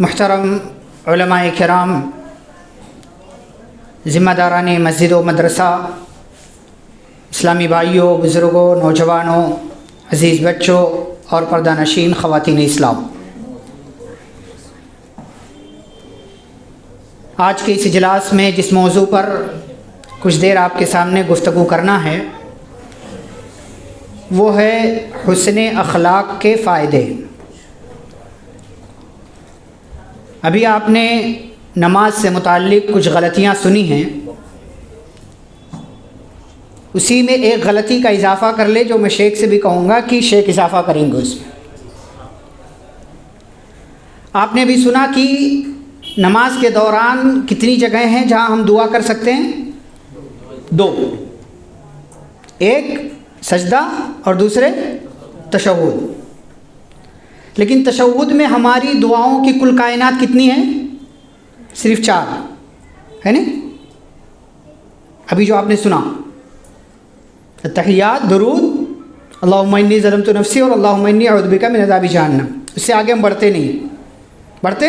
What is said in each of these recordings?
मुहतरम उलमाए किराम, ज़िम्मेदारान मस्जिद व मदरसा, इस्लामी भाइयों, बुज़ुर्गों, नौजवानों, अज़ीज़ बच्चों और पर्दानशीन ख़वातीन इस्लाम, आज के इस इजलास में जिस मौजू पर कुछ देर आपके सामने गुफ्तगू करना है वो है हुस्ने अखलाक के फ़ायदे। अभी आपने नमाज से मुताल्लिक़ कुछ गलतियाँ सुनी हैं, उसी में एक गलती का इजाफ़ा कर ले जो मैं शेख से भी कहूँगा कि शेख इजाफ़ा करेंगे उसमें। आपने भी सुना कि नमाज के दौरान कितनी जगह हैं जहाँ हम दुआ कर सकते हैं? दो, एक सजदा और दूसरे तशहुद। लेकिन तशहुद में हमारी दुआओं की कुल कायनात कितनी है? सिर्फ 4 है नहीं? अभी जो आपने सुना तहियात, दुरूद, अल्लाहुम्मा इन्नी ज़लमतु नफ़्सी और अल्लाहुम्मा इन्नी अऊज़ु बिका मिन अज़ाबि जहन्नम, इससे आगे हम बढ़ते नहीं। बढ़ते?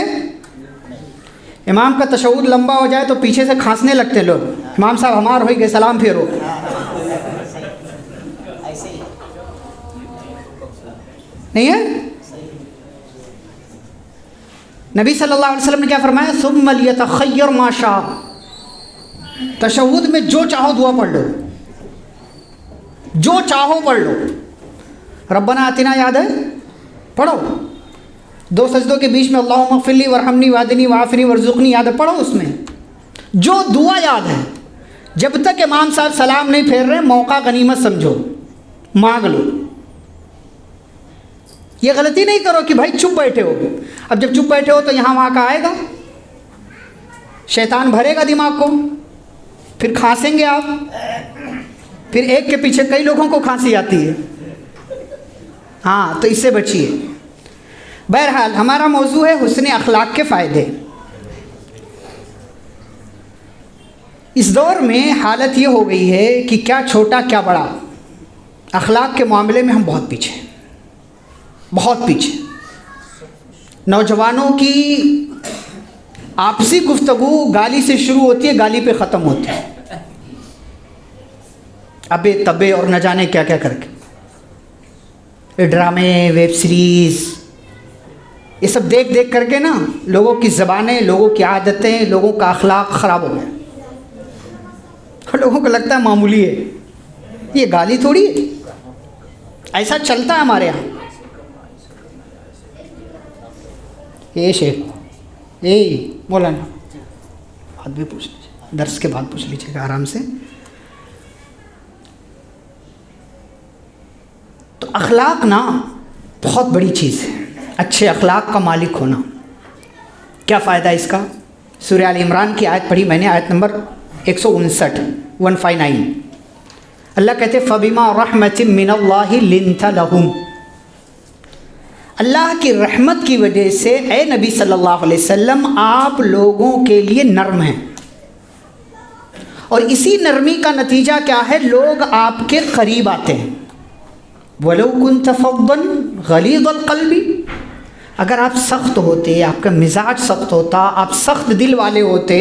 इमाम का तशहुद लंबा हो जाए तो पीछे से खांसने लगते लोग, इमाम साहब हमार हो गए, सलाम फेरो। नहीं है? नबी सल्लल्लाहु अलैहि वसल्लम ने क्या फरमाया? सुम्मा लियतख़य्यर मा शा। तशहुद में जो चाहो दुआ पढ़ लो, जो चाहो पढ़ लो। रब्बना आतिना याद है? पढ़ो। 2 सजदों के बीच में अल्लाहुम्मा ग़फ़िरली वरहमनी वादिनी वाफ़िनी वरज़ुक़नी याद है? पढ़ो उसमें जो दुआ याद है। जब तक इमाम साहब सलाम नहीं फेर रहे, मौका गनीमत समझो, मांग लो। ये गलती नहीं करो कि भाई चुप बैठे हो। अब जब चुप बैठे हो तो यहाँ वहाँ का आएगा, शैतान भरेगा दिमाग को, फिर खांसेंगे आप, फिर एक के पीछे कई लोगों को खांसी आती है। हाँ, तो इससे बचिए। बहरहाल हमारा मौजू है हुस्ने अखलाक के फ़ायदे। इस दौर में हालत ये हो गई है कि क्या छोटा क्या बड़ा, अखलाक के मामले में हम बहुत पीछे हैं, बहुत पीछे। नौजवानों की आपसी गुफ्तगू गाली से शुरू होती है, गाली पे ख़त्म होती है, अबे तबे और न जाने क्या क्या करके। ड्रामे, वेब सीरीज़, ये सब देख देख करके ना लोगों की ज़बानें, लोगों की आदतें, लोगों का अखलाक ख़राब हो गया। और लोगों को लगता है मामूली है, ये गाली थोड़ी है, ऐसा चलता है हमारे यहाँ। ये शेख, ये मौलाना, बात भी पूछ लीजिए, दर्स के बाद पूछ लीजिएगा आराम से। तो अखलाक ना बहुत बड़ी चीज़ है, अच्छे अखलाक का मालिक होना। क्या फ़ायदा इसका? सूरह आल इमरान की आयत पढ़ी मैंने, आयत नंबर 159। अल्लाह कहते फ़बिमा रहमतिम मिनल्लाहि लिन्त लहुम। अल्लाह की रहमत की वजह से ए नबी सल्लल्लाहु अलैहि वसल्लम आप लोगों के लिए नर्म हैं, और इसी नरमी का नतीजा क्या है? लोग आपके करीब आते हैं। वलौ कुन्त फज़्ज़न गलीज़ल क़ल्बी, अगर आप सख्त होते, आपका मिजाज सख्त होता, आप सख्त दिल वाले होते,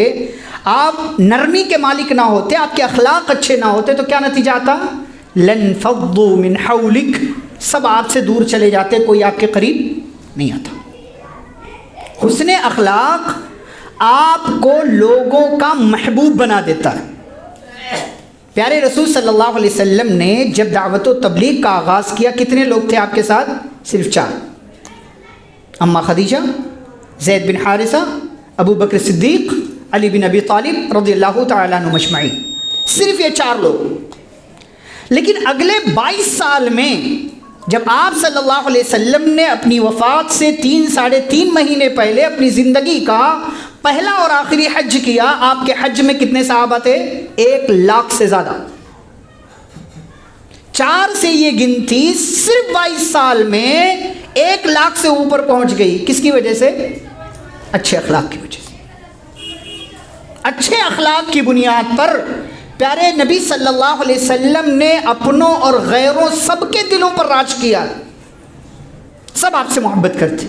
आप नरमी के मालिक ना होते, आपके अखलाक अच्छे ना होते, तो क्या नतीजा आता? लन फद्दू मिन हौलिक, सब आपसे दूर चले जाते, कोई आपके करीब नहीं आता। हुस्ने अखलाक आपको लोगों का महबूब बना देता है। प्यारे रसूल सल्लल्लाहु अलैहि वसल्लम ने जब दावत व तबलीग का आगाज़ किया, कितने लोग थे आपके साथ? सिर्फ 4। अम्मा खदीजा, ज़ैद बिन हारिसा, अबू बकर सिद्दीक़, अली बिन अबी तालिब रज़ियल्लाहु तआला अन्हुम अजमईन, सिर्फ ये 4 लोग। लेकिन अगले 22 साल में जब आप सल्लल्लाहु अलैहि वसल्लम ने अपनी वफ़ात से 3-3.5 महीने पहले अपनी ज़िंदगी का पहला और आखिरी हज किया, आपके हज में कितने सहाबा थे? 1 लाख से ज़्यादा। 4 से ये गिनती सिर्फ 22 साल में 1 लाख से ऊपर पहुंच गई। किसकी वजह से? अच्छे अखलाक की वजह से। अच्छे अखलाक की बुनियाद पर प्यारे नबी सल्लल्लाहु अलैहि वसल्लम ने अपनों और गैरों सबके दिलों पर राज किया। सब आपसे मोहब्बत करते।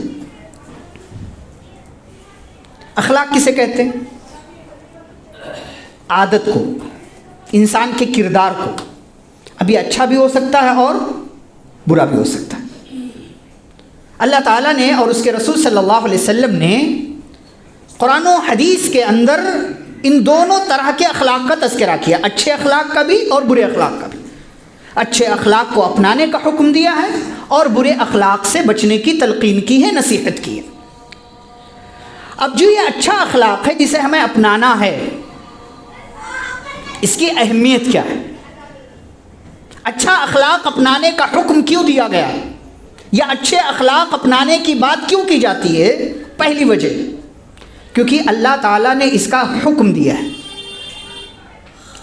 अखलाक किसे कहते हैं? आदत को, इंसान के किरदार को। अभी अच्छा भी हो सकता है और बुरा भी हो सकता है। अल्लाह ताला ने और उसके रसूल सल्लल्लाहु अलैहि वसल्लम ने कुरान और हदीस के अंदर इन दोनों तरह के अखलाक का तज़किरा किया, अच्छे अखलाक का भी और बुरे अखलाक का भी। अच्छे अखलाक को अपनाने का हुक्म दिया है और बुरे अखलाक से बचने की तलकीन की है, नसीहत की है। अब जो ये अच्छा अखलाक है जिसे हमें अपनाना है, इसकी अहमियत क्या है? अच्छा अखलाक अपनाने का हुक्म क्यों दिया गया, या अच्छे अखलाक अपनाने की बात क्यों की जाती है? पहली वजह, क्योंकि अल्लाह ताला ने इसका हुक्म दिया है।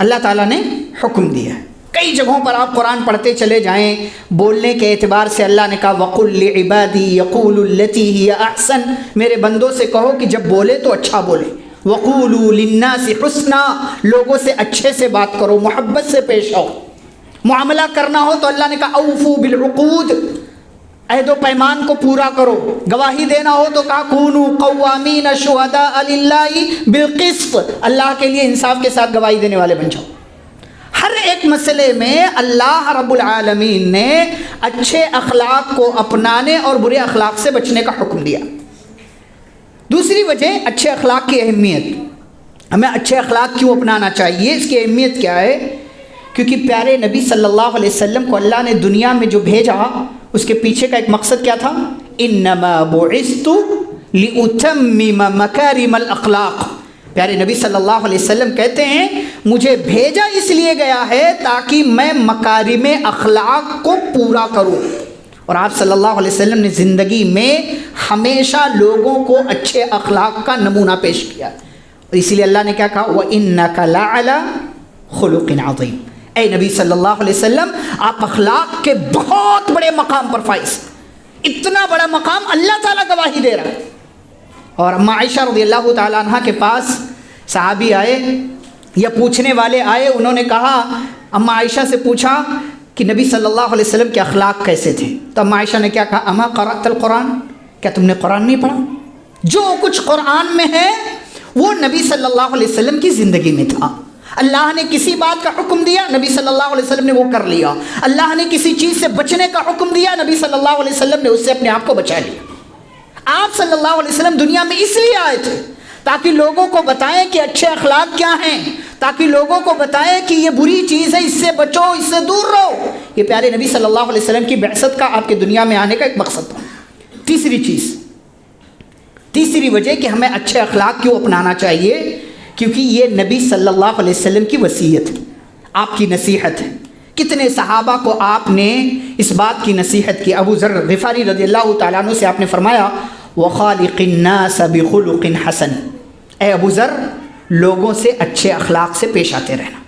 अल्लाह ताला ने हुक्म दिया है। कई जगहों पर आप कुरान पढ़ते चले जाएं, बोलने के एतबार से अल्लाह ने कहा वक़ुल लिइबादी यक़ूलु लती हिय अहसन, मेरे बंदों से कहो कि जब बोले तो अच्छा बोले। वक़ूलु लिन्नासि हुस्ना, लोगों से अच्छे से बात करो, मोहब्बत से पेश आओ। मुआमला करना हो तो अल्लाह ने कहा औफू बिल उक़ूद, अहद व पैमान को पूरा करो। गवाही देना हो तो कहा कूनू क़व्वामीन शुहदा लिल्लाहि बिल क़िस्त, अल्लाह के लिए इंसाफ के साथ गवाही देने वाले बन जाओ। हर एक मसले में अल्लाह रब्बुल आलमीन ने अच्छे अखलाक को अपनाने और बुरे अखलाक से बचने का हुक्म दिया। दूसरी वजह, अच्छे अखलाक की अहमियत। हमें अच्छे अखलाक क्यों अपनाना चाहिए, इसकी अहमियत क्या है? क्योंकि प्यारे नबी सल्लल्लाहु अलैहि वसल्लम को अल्लाह ने दुनिया में जो भेजा, उसके पीछे का एक मकसद क्या था? इन्नमा बुइस्तु लिउतम्मिम मकारिमल अखलाक। प्यारे नबी सल्लल्लाहु अलैहि वसल्लम कहते हैं मुझे भेजा इसलिए गया है ताकि मैं मकारिमे अखलाक को पूरा करूं। और आप सल्लल्लाहु अलैहि वसल्लम ने ज़िंदगी में हमेशा लोगों को अच्छे अखलाक का नमूना पेश किया। और इसीलिए अल्लाह ने क्या कहा? व इन्नका लअला खुलुक़िन अज़ीम। ए नबी सल्लल्लाहु अलैहि वसल्लम, आप अखलाक के बहुत बड़े मकाम पर फाइज। इतना बड़ा मकाम अल्लाह ताला गवाही दे रहा है। और अम्मा आयशा रज़ियल्लाहु ताला अन्हा के पास सहाबी आए या पूछने वाले आए, उन्होंने कहा, अम्मा आयशा से पूछा कि नबी सल्लल्लाहु अलैहि वसल्लम के अखलाक कैसे थे? तो अम्मा आयशा ने क्या कहा? अमा क़रअतल कुरान, क्या तुमने कुरान नहीं पढ़ा? जो कुछ कुरान में है वो नबी सल्लल्लाहु अलैहि वसल्लम की ज़िंदगी में था। अल्लाह ने किसी बात का हुक्म दिया, नबी सल्लल्लाहु अलैहि वसल्लम ने वो कर लिया। अल्लाह ने किसी चीज़ से बचने का हुक्म दिया, नबी सल्लल्लाहु अलैहि वसल्लम ने उससे अपने आप को बचा लिया। आप सल्लल्लाहु अलैहि वसल्लम दुनिया में इसलिए आए थे ताकि लोगों को बताएं कि अच्छे अखलाक क्या हैं, ताकि लोगों को बताएं कि ये बुरी चीज़ है, इससे बचो, इससे दूर रहो। ये प्यारे नबी सल्लल्लाहु अलैहि वसल्लम की बिअसत का, आपके दुनिया में आने का एक मकसद था। तीसरी चीज़, तीसरी वजह कि हमें अच्छे अखलाक क्यों अपनाना चाहिए, क्योंकि ये नबी सल्लल्लाहु अलैहि वसल्लम की वसीयत है, आपकी नसीहत है। कितने सहाबा को आपने इस बात की नसीहत की। अबू ज़र ग़िफ़ारी रज़ियल्लाहु ताला अन्हु से आपने फरमाया वख़ालिक़िन नास बिख़ुलुक़िन हसन, ए अबू ज़र, लोगों से अच्छे अखलाक से पेश आते रहना,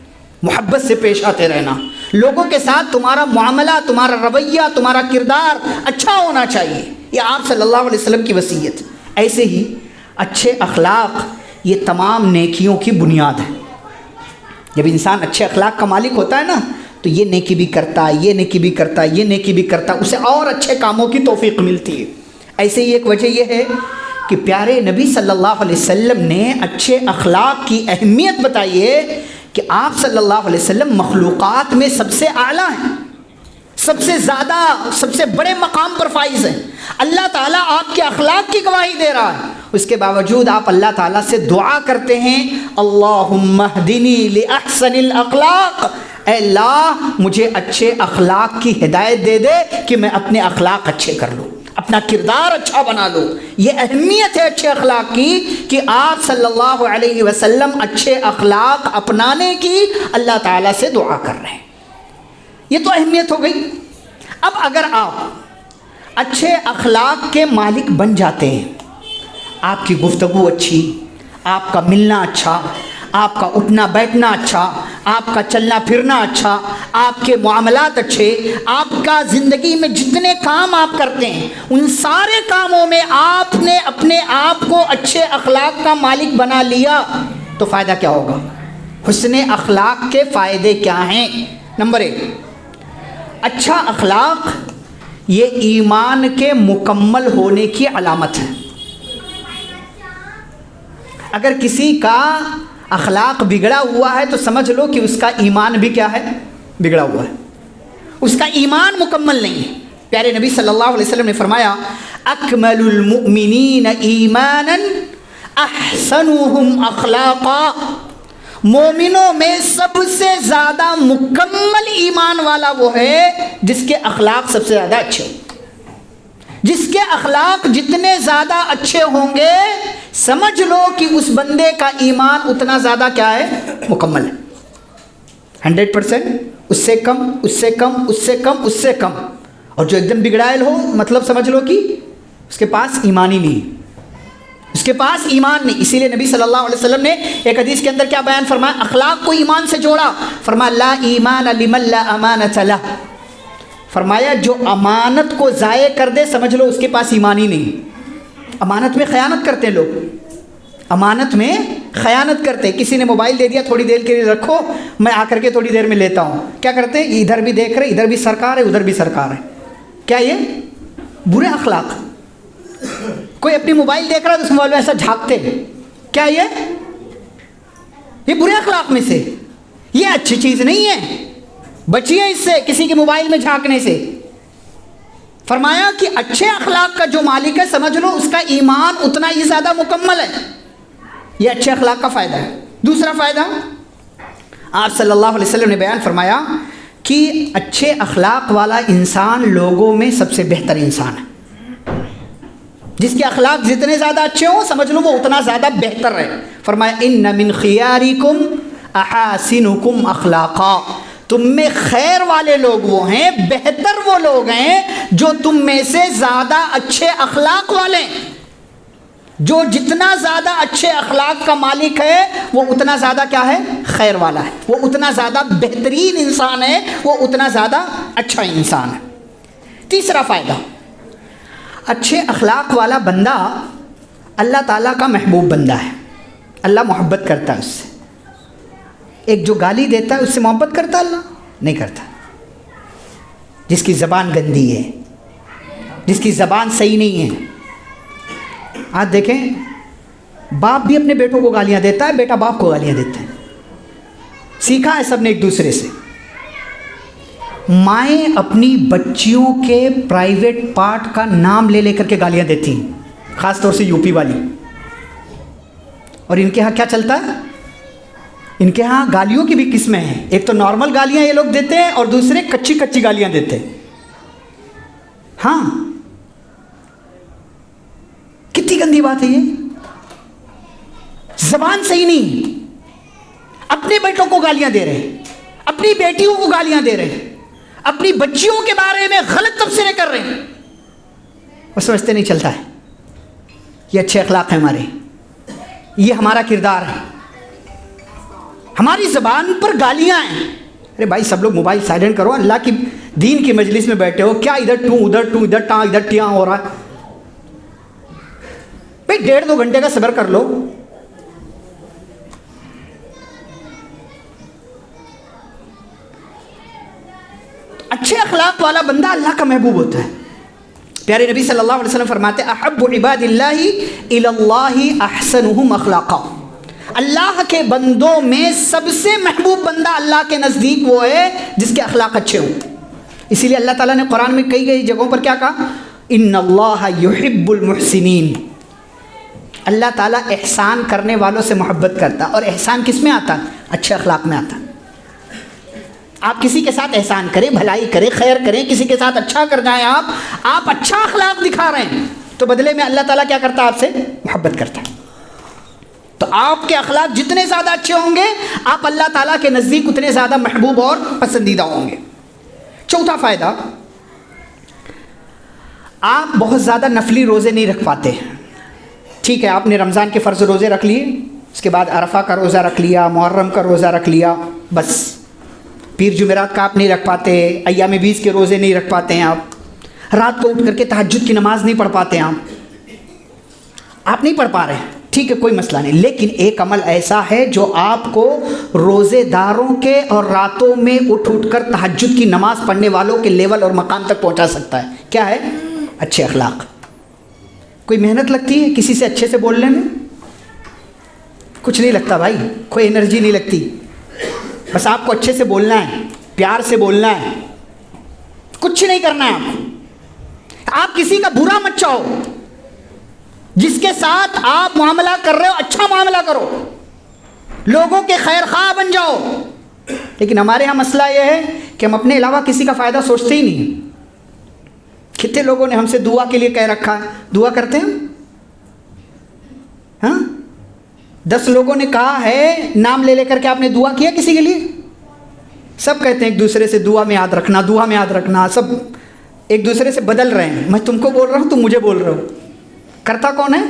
मोहब्बत से पेश आते रहना। लोगों के साथ तुम्हारा मामला, तुम्हारा रवैया, तुम्हारा किरदार अच्छा होना चाहिए। ये आप सल्लल्लाहु अलैहि वसल्लम की वसीयत। ऐसे ही अच्छे अखलाक ये तमाम नेकियों की बुनियाद है। जब इंसान अच्छे अखलाक का मालिक होता है ना, तो ये नेकी भी करता है, ये नेकी भी करता है, ये नेकी भी करता है, उसे और अच्छे कामों की तौफीक मिलती है। ऐसे ही एक वजह यह है कि प्यारे नबी सल्लल्लाहु अलैहि वसल्लम ने अच्छे अखलाक की अहमियत बताई है कि आप सल्लल्लाहु अलैहि वसल्लम मखलूक़ात में सबसे आला हैं, सबसे ज़्यादा, सबसे बड़े मकाम पर फाइज हैं। अल्लाह ताला आपके अखलाक की गवाही दे रहा है, उसके बावजूद आप अल्लाह ताला से दुआ करते हैं, अल्लाहुम्मा हदिनी लि अहसनिल अखलाक, अल्लाह मुझे अच्छे अखलाक की हिदायत दे दे कि मैं अपने अखलाक अच्छे कर लूँ, अपना किरदार अच्छा बना लो। ये अहमियत है अच्छे अखलाक की कि आप सल्लल्लाहु अलैहि वसल्लम अच्छे अखलाक अपनाने की अल्लाह ताला से दुआ कर रहे हैं। ये तो अहमियत हो गई। अब अगर आप अच्छे अखलाक के मालिक बन जाते हैं, आपकी गुफ्तगू अच्छी, आपका मिलना अच्छा, आपका उठना बैठना अच्छा, आपका चलना फिरना अच्छा, आपके मामलात अच्छे, आपका ज़िंदगी में जितने काम आप करते हैं उन सारे कामों में आपने अपने आप को अच्छे अखलाक का मालिक बना लिया, तो फ़ायदा क्या होगा? हुस्ने अखलाक के फ़ायदे क्या हैं? नंबर 1, अच्छा अखलाक ये ईमान के मुकम्मल होने की अलामत है। अगर किसी का अखलाक बिगड़ा हुआ है तो समझ लो कि उसका ईमान भी क्या है? बिगड़ा हुआ है, उसका ईमान मुकम्मल नहीं है। प्यारे नबी सल्लल्लाहु अलैहि वसल्लम ने फरमाया, अकमलुल मुमिनीन ईमानन अहसनुहुम अखलाका, मोमिनों में सबसे ज़्यादा मुकम्मल ईमान वाला वो है जिसके अखलाक सबसे ज़्यादा अच्छे हों। जिसके अखलाक जितने ज़्यादा अच्छे होंगे समझ लो कि उस बंदे का ईमान उतना ज़्यादा क्या है? मुकम्मल है। 100%, उससे कम, उससे कम, उससे कम, उससे कम। और जो एकदम बिगड़ायल हो, मतलब समझ लो कि उसके पास ईमान ही नहीं, उसके पास ईमान नहीं। इसीलिए नबी सल्लल्लाहु अलैहि वसल्लम ने एक हदीस के अंदर क्या बयान फरमाया? अखलाक को ईमान से जोड़ा, फरमाया ला ईमान लिमन ला अमानत लह, फरमाया जो अमानत को ज़ाये कर दे समझ लो उसके पास ईमान ही नहीं। अमानत में ख़यानत करते हैं लोग, अमानत में ख़यानत करते हैं। किसी ने मोबाइल दे दिया, थोड़ी देर के लिए रखो, मैं आकर के थोड़ी देर में लेता हूँ। क्या करते हैं? इधर भी देख रहे, इधर भी सरकार है, उधर भी सरकार है। क्या ये बुरे अखलाक? कोई अपनी मोबाइल देख रहा है तो उस मोबाइल में ऐसा झाँकते हैं, क्या ये बुरे अखलाक में से? ये अच्छी चीज़ नहीं है, बचिए इससे, किसी के मोबाइल में झांकने से। फरमाया कि अच्छे अखलाक का जो मालिक है समझ लो उसका ईमान उतना ही ज़्यादा मुकम्मल है। ये अच्छे अखलाक का फ़ायदा है। दूसरा फ़ायदा, आप सल्लल्लाहु अलैहि वसल्लम ने बयान फरमाया कि अच्छे अखलाक वाला इंसान लोगों में सबसे बेहतर इंसान है। जिसके अखलाक जितने ज़्यादा अच्छे हों समझ लो वो उतना ज़्यादा बेहतर है। फरमाया इन्न मिन खियारिकुम अहासिनुकुम अखलाका, तुम में खैर वाले लोग वो हैं, बेहतर वो लोग हैं जो तुम में से ज़्यादा अच्छे अखलाक वाले। जो जितना ज़्यादा अच्छे अखलाक का मालिक है वो उतना ज़्यादा क्या है? खैर वाला है, वो उतना ज़्यादा बेहतरीन इंसान है, वो उतना ज़्यादा अच्छा इंसान है। तीसरा फ़ायदा, अच्छे अखलाक वाला बंदा अल्लाह ताला का महबूब बंदा है, अल्लाह मोहब्बत करता है उससे। एक जो गाली देता है उससे मोहब्बत करता अल्लाह? नहीं करता। जिसकी ज़बान गंदी है, जिसकी ज़बान सही नहीं है। आज देखें, बाप भी अपने बेटों को गालियां देता है, बेटा बाप को गालियां देता है। सीखा है सबने एक दूसरे से। माएँ अपनी बच्चियों के प्राइवेट पार्ट का नाम ले लेकर के गालियां देती हैं, ख़ास तौर से यूपी वाली। और इनके यहाँ क्या चलता है? इनके यहाँ गालियों की भी किस्में हैं। एक तो नॉर्मल गालियाँ ये लोग देते हैं और दूसरे कच्ची कच्ची गालियाँ देते हैं। हाँ, कितनी गंदी बात है ये। ज़बान सही नहीं, अपने बेटों को गालियाँ दे रहे हैं, अपनी बेटियों को गालियाँ दे रहे हैं, अपनी बच्चियों के बारे में गलत तबसरे कर रहे हैं और समझते नहीं चलता है ये अच्छे अखलाक है हमारे, ये हमारा किरदार है। हमारी ज़बान पर गालियाँ हैं। अरे भाई सब लोग मोबाइल साइलेंट करो, अल्लाह की दीन की मजलिस में बैठे हो, क्या इधर टू इधर टाँ इधर टियाँ हो रहा है? भाई 1.5-2 घंटे का सब्र कर लो। अच्छे अखलाक वाला बंदा अल्लाह का महबूब होता है। प्यारे नबी सल्लल्लाहु अलैहि वसल्लम फरमाते अहब्बु इबादिल्लाहि इलल्लाहि अहसनुहुम अखलाqa, अल्लाह के बंदों में सबसे महबूब बंदा अल्लाह के नज़दीक वो है जिसके अखलाक अच्छे हों। इसीलिए अल्लाह ताला ने कुरान में कई जगहों पर क्या कहा, इन्नल्लाह युहिब्बुल मुहसिनीन, अल्लाह ताला एहसान करने वालों से मोहब्बत करता है। और एहसान किस में आता है? अच्छे अखलाक में आता है। आप किसी के साथ एहसान करें, भलाई करें, खैर करें, किसी के साथ अच्छा कर जाएं, आप अच्छा अखलाक दिखा रहे हैं तो बदले में अल्लाह ताला क्या करता है? आपसे मोहब्बत करता है। तो आपके अखलाक जितने ज़्यादा अच्छे होंगे आप अल्लाह ताला के नज़दीक उतने ज़्यादा महबूब और पसंदीदा होंगे। चौथा फ़ायदा, आप बहुत ज़्यादा नफली रोज़े नहीं रख पाते। ठीक है, आपने रमज़ान के फ़र्ज़ रोज़े रख लिए, उसके बाद अरफा का रोज़ा रख लिया, मुहर्रम का रोज़ा रख लिया, बस पीर जुमेरात का आप नहीं रख पाते, अय्याम बीस के रोज़े नहीं रख पाते हैं, आप रात को उठ करके तहज्जुद की नमाज़ नहीं पढ़ पाते हैं, आप नहीं पढ़ पा रहे हैं, ठीक है, कोई मसला नहीं। लेकिन एक अमल ऐसा है जो आपको रोज़ेदारों के और रातों में उठ कर तहज्जुद की नमाज़ पढ़ने वालों के लेवल और मकाम तक पहुंचा सकता है। क्या है? अच्छे अखलाक। कोई मेहनत लगती है किसी से अच्छे से बोलने में? कुछ नहीं लगता भाई, कोई एनर्जी नहीं लगती, बस आपको अच्छे से बोलना है, प्यार से बोलना है, कुछ नहीं करना है आपको। आप किसी का बुरा मत चाहो, जिसके साथ आप मामला कर रहे हो अच्छा मामला करो, लोगों के खैर खा बन जाओ। लेकिन हमारे यहाँ मसला यह है कि हम अपने अलावा किसी का फ़ायदा सोचते ही नहीं। कितने लोगों ने हमसे दुआ के लिए कह रखा है, दुआ करते हैं? हाँ, 10 लोगों ने कहा है, नाम ले लेकर के आपने दुआ किया किसी के लिए? सब कहते हैं एक दूसरे से दुआ में याद रखना, दुआ में याद रखना, सब एक दूसरे से बदल रहे हैं। मैं तुमको बोल रहा हूँ, तुम मुझे बोल रहे हो। करता कौन है?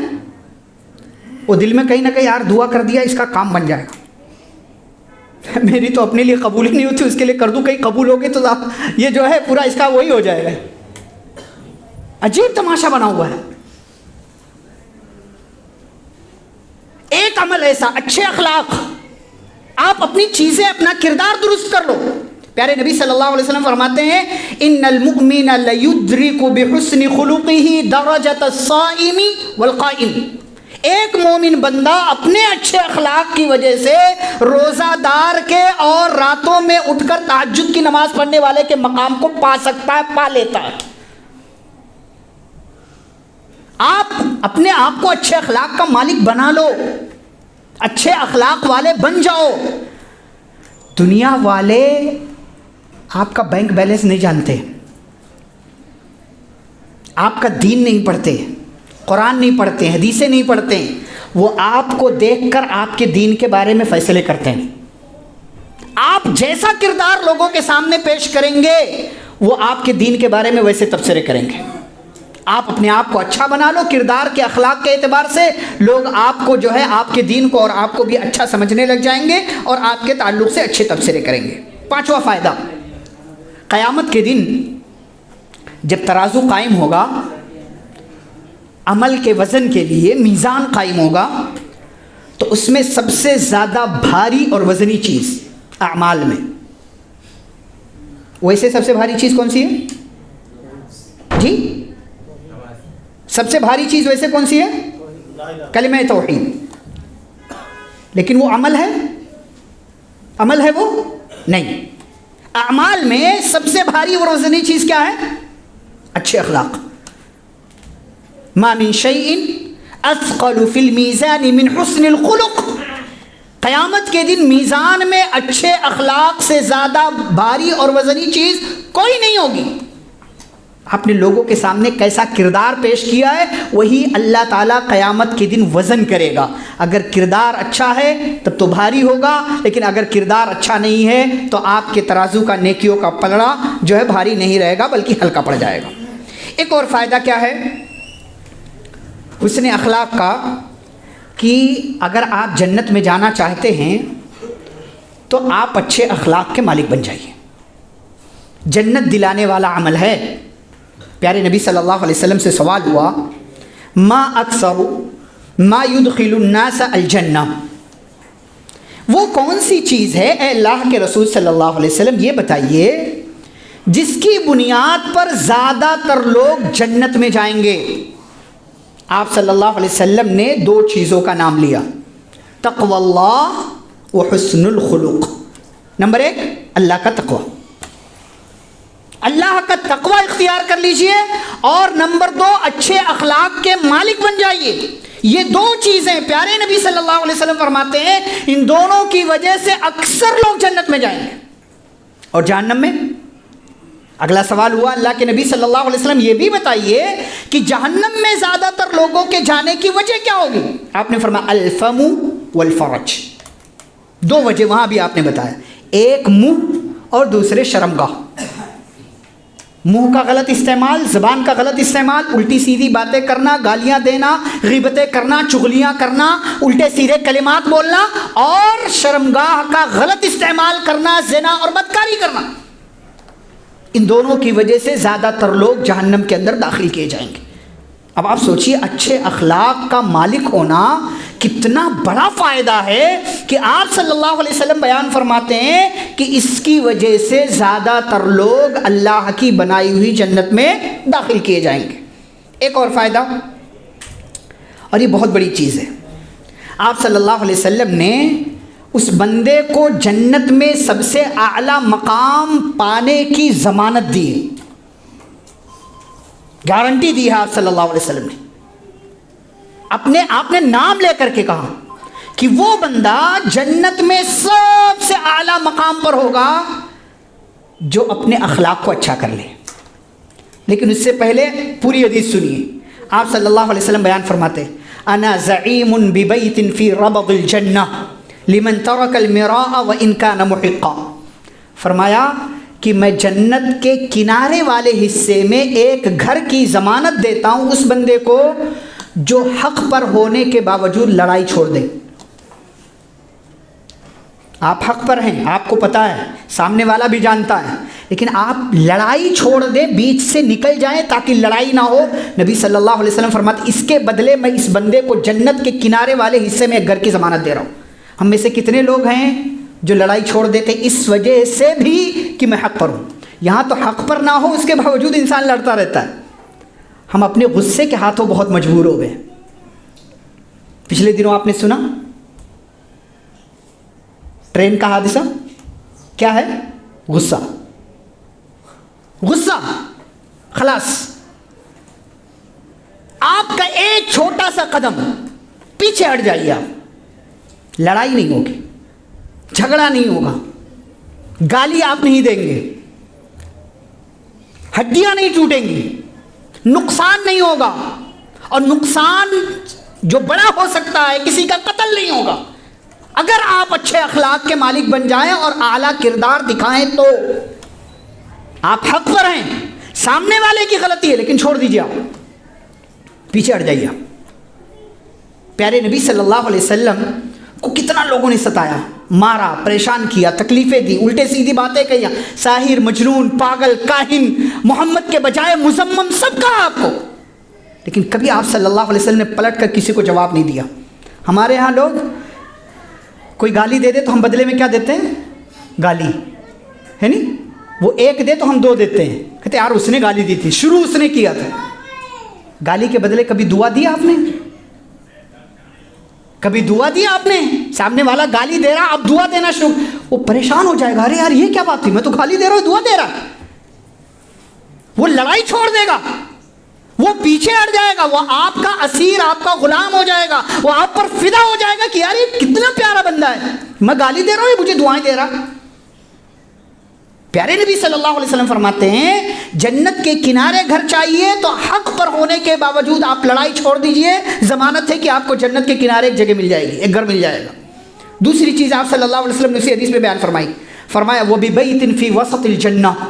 वो दिल में कहीं ना कहीं यार दुआ कर दिया, इसका काम बन जाएगा। मेरी तो अपने लिए कबूल ही नहीं होती, उसके लिए कर दूँ, कहीं कबूल हो गई तो ये जो है पूरा इसका वही हो जाएगा। अजीब तमाशा बना हुआ है। एक अमल ऐसा, अच्छे अखलाक, आप अपनी चीज़ें, अपना किरदार दुरुस्त कर लो। प्यारे नबी सल्लल्लाहु अलैहि वसल्लम फरमाते हैं इन्नल मुमिना लयुद्रिकु बिहुस्नि खुलुक़िही दरजत अस्साइमी वल क़ाइम, एक मोमिन बंदा अपने अच्छे अखलाक की वजह से रोज़ादार के और रातों में उठकर तहज्जुद की नमाज़ पढ़ने वाले के मकाम को पा सकता है, पा लेता है। आप अपने आप को अच्छे अखलाक का मालिक बना लो, अच्छे अखलाक वाले बन जाओ। दुनिया वाले आपका बैंक बैलेंस नहीं जानते, आपका दीन नहीं पढ़ते, कुरान नहीं पढ़ते, हदीसें नहीं पढ़ते, वो आपको देखकर आपके दीन के बारे में फैसले करते हैं। आप जैसा किरदार लोगों के सामने पेश करेंगे वो आपके दीन के बारे में वैसे तबसरे करेंगे। आप अपने आप को अच्छा बना लो, किरदार के अखलाक के एतबार से लोग आपको जो है आपके दीन को और आपको भी अच्छा समझने लग जाएंगे और आपके ताल्लुक़ से अच्छे तबसरे करेंगे। पांचवा फ़ायदा, क़यामत के दिन जब तराजू कायम होगा, अमल के वज़न के लिए मीज़ान कायम होगा, तो उसमें सबसे ज़्यादा भारी और वज़नी चीज़ अमाल में, वैसे सबसे भारी चीज़ कौन सी है जी? सबसे भारी चीज़ वैसे कौन सी है? कलिमा तौहीद। लेकिन वो अमल है? अमल है वो? नहीं। अमाल में सबसे भारी और वज़नी चीज़ क्या है? अच्छे अखलाक। मा मिन शैइन अस्क़लु फिल मीज़ान मिन हुस्निल खुलुक़, क़यामत के दिन मीज़ान में अच्छे अखलाक से ज़्यादा भारी और वज़नी चीज़ कोई नहीं होगी। आपने लोगों के सामने कैसा किरदार पेश किया है वही अल्लाह ताला क़यामत के दिन वज़न करेगा। अगर किरदार अच्छा है तब तो भारी होगा, लेकिन अगर किरदार अच्छा नहीं है तो आपके तराजू का नेकियों का पलड़ा जो है भारी नहीं रहेगा बल्कि हल्का पड़ जाएगा। एक और फ़ायदा क्या है हुस्न अखलाक का, कि अगर आप जन्नत में जाना चाहते हैं तो आप अच्छे अखलाक के मालिक बन जाइए। जन्नत दिलाने वाला अमल है। प्यारे नबी सल्लल्लाहु अलैहि वसल्लम से सवाल हुआ, मा अक्सर मा युदखिलुन्नास अल जन्ना, वो कौन सी चीज़ है ए अल्लाह के रसूल सल्लल्लाहु अलैहि वसल्लम ये बताइए जिसकी बुनियाद पर ज़्यादातर लोग जन्नत में जाएंगे। आप सल्लल्लाहु अलैहि वसल्लम ने 2 चीज़ों का नाम लिया, तक़वल्लाह व हुस्नुल खुलुक़। नंबर 1 अल्लाह का तक़वा, अल्लाह का तक़वा इख्तियार कर लीजिए, और नंबर 2 अच्छे अखलाक के मालिक बन जाइए। ये 2 चीज़ें प्यारे नबी सल्लल्लाहु अलैहि वसल्लम फरमाते हैं, इन दोनों की वजह से अक्सर लोग जन्नत में जाएंगे और जहन्नम में। अगला सवाल हुआ, अल्लाह के नबी सल्लल्लाहु अलैहि वसल्लम ये भी बताइए कि जहन्नम में ज़्यादातर लोगों के जाने की वजह क्या होगी? आपने फरमाया अल-फमु वल फरज। 2 वजह वहाँ भी आपने बताया, एक मुंह और दूसरे शर्मगाह। मुंह का गलत इस्तेमाल, ज़बान का गलत इस्तेमाल, उल्टी सीधी बातें करना, गालियाँ देना, ग़ीबतें करना, चुगलियाँ करना, उल्टे सीधे कलिमात बोलना, और शर्मगाह का गलत इस्तेमाल करना, ज़िना और बदकारी करना। इन दोनों की वजह से ज़्यादातर लोग जहन्नम के अंदर दाखिल किए जाएंगे। अब आप सोचिए, अच्छे अखलाक का मालिक होना कितना बड़ा फ़ायदा है कि आप सल्लल्लाहु अलैहि वसल्लम बयान फरमाते हैं कि इसकी वजह से ज़्यादातर लोग अल्लाह की बनाई हुई जन्नत में दाखिल किए जाएंगे। एक और फ़ायदा, और ये बहुत बड़ी चीज़ है, आप सल्लल्लाहु अलैहि वसल्लम ने उस बंदे को जन्नत में सबसे आला मकाम पाने की ज़मानत दी, गारंटी दी है आप सल्लल्लाहु अलैहि वसल्लम ने। आपने नाम लेकर के कहा कि वो बंदा जन्नत में सबसे आला मकाम पर होगा जो अपने अखलाक को अच्छा कर ले। लेकिन उससे पहले पूरी हदीस सुनिए। आप सल्लल्लाहु अलैहि वसल्लम बयान फरमाते, अना ज़ईमुन बिबैतिन फी रबदिल जन्नह लिमन तरकल मिराअ व इन कान मुहिक़्क़ा। फरमाया कि मैं जन्नत के किनारे वाले हिस्से में एक घर की ज़मानत देता हूँ उस बंदे को जो हक़ पर होने के बावजूद लड़ाई छोड़ दे। आप हक़ पर हैं, आपको पता है, सामने वाला भी जानता है, लेकिन आप लड़ाई छोड़ दें, बीच से निकल जाएं ताकि लड़ाई ना हो। नबी सल्लल्लाहु अलैहि वसल्लम फरमाते, इसके बदले मैं इस बंदे को जन्नत के किनारे वाले हिस्से में एक घर की ज़मानत दे रहा हूँ। हम में से कितने लोग हैं जो लड़ाई छोड़ देते इस वजह से भी कि मैं हक़ पर हूँ? यहाँ तो हक़ पर ना हो उसके बावजूद इंसान लड़ता रहता है। हम अपने गुस्से के हाथों बहुत मजबूर हो गए। पिछले दिनों आपने सुना ट्रेन का हादसा, क्या है? गुस्सा, गुस्सा खलास। आपका एक छोटा सा कदम पीछे हट जाइए, आप लड़ाई नहीं होगी, झगड़ा नहीं होगा, गाली आप नहीं देंगे, हड्डियां नहीं टूटेंगी, नुकसान नहीं होगा, और नुकसान जो बड़ा हो सकता है किसी का कत्ल नहीं होगा। अगर आप अच्छे अखलाक के मालिक बन जाएं और आला किरदार दिखाएं तो आप हक पर हैं। सामने वाले की गलती है लेकिन छोड़ दीजिए, आप पीछे हट जाइए। प्यारे नबी सल्लल्लाहु अलैहि वसल्लम को कितना लोगों ने सताया, मारा, परेशान किया, तकलीफ़ें दी, उल्टे सीधी बातें कही, साहिर, मजनून, पागल, काहिन, मोहम्मद के बजाय मुजम्मम, सब कहा आपको, लेकिन कभी आप सल्लल्लाहु अलैहि वसल्लम ने पलट कर किसी को जवाब नहीं दिया। हमारे यहाँ लोग कोई गाली दे दे तो हम बदले में क्या देते हैं? गाली, है नहीं? वो एक दे तो हम 2 देते हैं, कहते यार उसने गाली दी थी, शुरू उसने किया था। गाली के बदले कभी दुआ दी आपने? कभी दुआ दी आपने? सामने वाला गाली दे रहा, आप दुआ देना शुरू, वो परेशान हो जाएगा, अरे यार ये क्या बात थी, मैं तो गाली दे रहा हूं, दुआ दे रहा। वो लड़ाई छोड़ देगा, वो पीछे हट जाएगा, वो आपका असीर, आपका गुलाम हो जाएगा, वो आप पर फिदा हो जाएगा कि यार ये कितना प्यारा बंदा है, मैं गाली दे रहा हूं, ये मुझे दुआएं दे रहा। प्यारे नबी सल्लल्लाहु अलैहि वसल्लम फरमाते हैं जन्नत के किनारे घर चाहिए तो हक पर होने के बावजूद आप लड़ाई छोड़ दीजिए, जमानत है कि आपको जन्नत के किनारे एक जगह मिल जाएगी, एक घर मिल जाएगा। दूसरी चीज़ आप सल्लल्लाहु अलैहि वसल्लम ने उसी हदीस में बयान फरमाया वो बिबैतिन फी वसतिल जन्नह,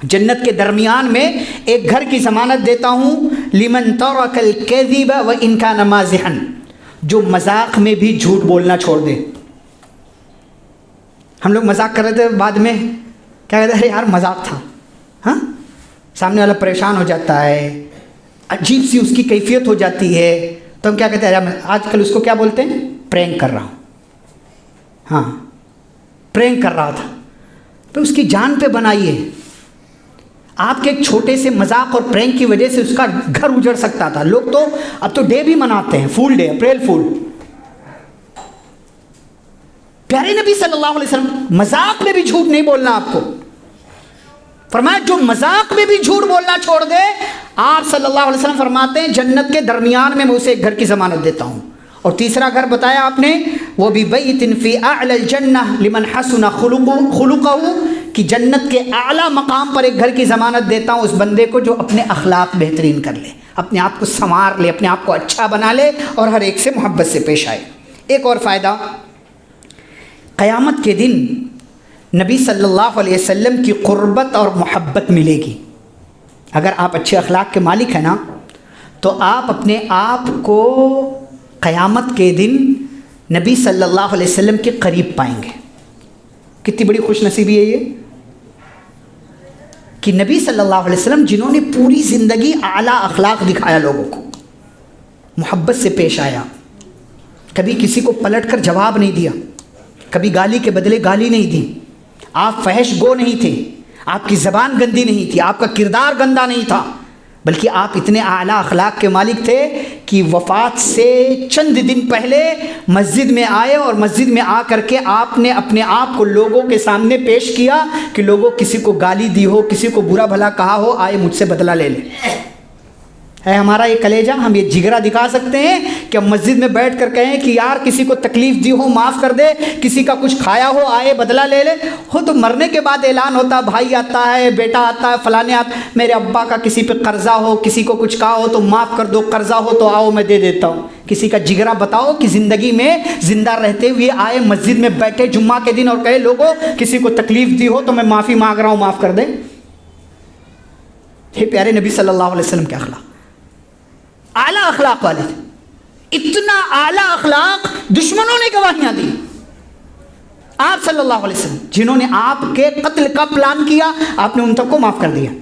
जन्नत के दरमियान में एक घर की ज़मानत देता हूँ, लिमन तरकल कज़िब व इन कान माज़िहन, जो मजाक में भी झूठ बोलना छोड़ दे। हम लोग मजाक कर रहे थे, बाद में क्या कहते हैं, अरे यार मजाक था, हाँ, सामने वाला परेशान हो जाता है, अजीब सी उसकी कैफियत हो जाती है, तो हम क्या कहते हैं, अरे आजकल उसको क्या बोलते हैं, प्रैंक कर रहा हूँ, हाँ प्रैंक कर रहा था। तो उसकी जान पे बनाइए, आपके एक छोटे से मजाक और प्रैंक की वजह से उसका घर उजड़ सकता था। लोग तो अब तो डे भी मनाते हैं, फूल डे, अप्रैल फूल। प्यारे नबी सल्लल्लाहु अलैहि वसल्लम मजाक में भी झूठ नहीं बोलना आपको फरमाया। जो मजाक में भी झूठ बोलना छोड़ दे, आप सल्लल्लाहु अलैहि वसल्लम फरमाते हैं जन्नत के दरमियान में मैं उसे एक घर की जमानत देता हूं। और तीसरा घर बताया आपने, वो भी बैतिन फी अअलल जन्नह लिमन हसना खुलुकहु, कि जन्नत के आला मकाम पर एक घर की ज़मानत देता हूँ उस बंदे को जो अपने अखलाक बेहतरीन कर ले, अपने आप को संवार ले, अपने आप को अच्छा बना ले और हर एक से मोहब्बत से पेश आए। एक और फ़ायदा, क़यामत के दिन नबी सल्लल्लाहु अलैहि वसल्लम की क़ुर्बत और मोहब्बत मिलेगी। अगर आप अच्छे अखलाक के मालिक हैं ना, तो आप अपने आप को क़यामत के दिन नबी सल्लल्लाहु अलैहि वसल्लम के करीब पाएंगे। कितनी बड़ी खुशनसीबी है ये कि नबी सल्लल्लाहु अलैहि वसल्लम जिन्होंने पूरी ज़िंदगी आला अखलाक दिखाया, लोगों को मोहब्बत से पेश आया, कभी किसी को पलट कर जवाब नहीं दिया, कभी गाली के बदले गाली नहीं दी, आप फहश गो नहीं थे, आपकी ज़बान गंदी नहीं थी, आपका किरदार गंदा नहीं था, बल्कि आप इतने आला अखलाक के मालिक थे कि वफ़ात से चंद दिन पहले मस्जिद में आए और मस्जिद में आ करके आपने अपने आप को लोगों के सामने पेश किया कि लोगों, किसी को गाली दी हो, किसी को बुरा भला कहा हो, आए मुझसे बदला ले ले। है हमारा ये कलेजा, हम ये जिगरा दिखा सकते हैं कि हम मस्जिद में बैठ कर कहें कि यार किसी को तकलीफ़ दी हो माफ़ कर दे, किसी का कुछ खाया हो आए बदला ले ले हो। तो मरने के बाद ऐलान होता, भाई आता है, बेटा आता है, फलाने आता, मेरे अब्बा का किसी पे कर्जा हो, किसी को कुछ कहा हो तो माफ़ कर दो, कर्जा हो तो आओ मैं दे देता हूँ। किसी का जिगरा बताओ कि ज़िंदगी में ज़िंदा रहते हुए आए मस्जिद में बैठे जुम्मा के दिन और कहे लोगों किसी को तकलीफ़ दी हो तो मैं माफ़ी मांग रहा हूँ, माफ़ कर दे। हे प्यारे नबी सल्लल्लाहु अलैहि वसल्लम के अखलाक, आला अखलाक वाले थे, इतना आला अखलाक दुश्मनों ने गवाहियां दी। आप सल्लल्लाहु अलैहि वसल्लम जिन्होंने आपके कत्ल का प्लान किया, आपने उन तक को माफ़ कर दिया।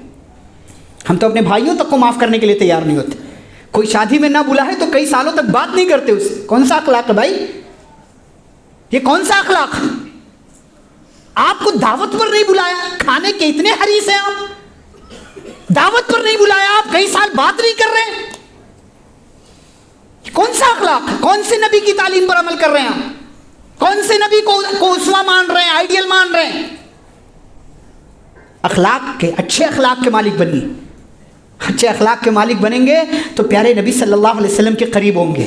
हम तो अपने भाइयों तक को माफ़ करने के लिए तैयार नहीं होते। कोई शादी में ना बुला है तो कई सालों तक बात नहीं करते उससे। कौन सा अखलाक है भाई, ये कौन सा अखलाक? आपको दावत पर नहीं बुलाया, खाने के इतने हरीस हैं आप, दावत पर नहीं बुलाया, आप कई साल बात नहीं कर रहे हैं। कौन सा अखलाक? कौन से नबी की तालीम पर अमल कर रहे हैं आप? कौन से नबी को उसवा मान रहे हैं, आइडियल मान रहे हैं? अखलाक के, अच्छे अखलाक के मालिक बनिए। अच्छे अखलाक के मालिक बनेंगे तो प्यारे नबी सल्लल्लाहु अलैहि वसल्लम के करीब होंगे,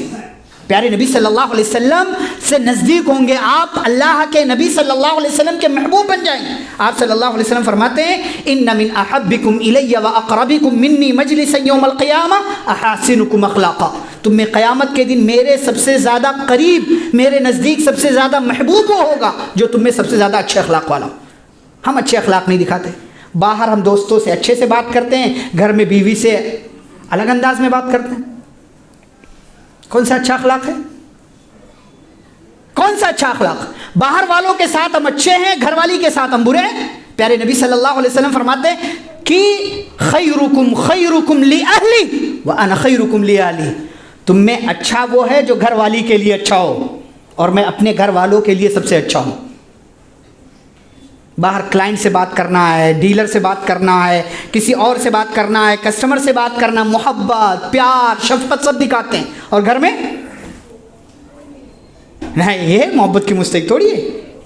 प्यारे नबी सल्लल्लाहु अलैहि वसल्लम से नज़दीक होंगे, आप अल्लाह के नबी सल्लल्लाहु अलैहि वसल्लम के महबूब बन जाएंगे। आप सल्लल्लाहु अलैहि वसल्लम फरमाते हैं, इन्ना मिन अहब्बिकुम इलैया व अक़रबिकुम मिन्नी मजलिसन यौमल क़ियामह अहसिनुकुम अख़लाक़ा। तुम में क़यामत के दिन मेरे सबसे ज़्यादा करीब, मेरे नज़दीक सबसे ज़्यादा महबूब वो होगा जो तुम में सबसे ज़्यादा अच्छे अखलाक वाला हो। हम अच्छे अखलाक नहीं दिखाते। बाहर हम दोस्तों से अच्छे से बात करते हैं, घर में बीवी से अलग अंदाज में बात करते हैं। कौन सा अच्छा अखलाक है? कौन सा अच्छा अखलाक? बाहर वालों के साथ हम अच्छे हैं, घरवाली के साथ हम बुरे हैं। प्यारे नबी सल्लल्लाहु अलैहि वसल्लम फरमाते हैं कि खैरुकुम ली अहली व अना खैरुकुम ली अहली। तुम में अच्छा वो है जो घरवाली के लिए अच्छा हो और मैं अपने घर वालों के लिए सबसे अच्छा हूँ। बाहर क्लाइंट से बात करना है, डीलर से बात करना है, किसी और से बात करना है, कस्टमर से बात करना, मोहब्बत, प्यार, शफ़क़त सब दिखाते हैं, और घर में नहीं। ये मोहब्बत की मुस्तहिक थोड़ी है,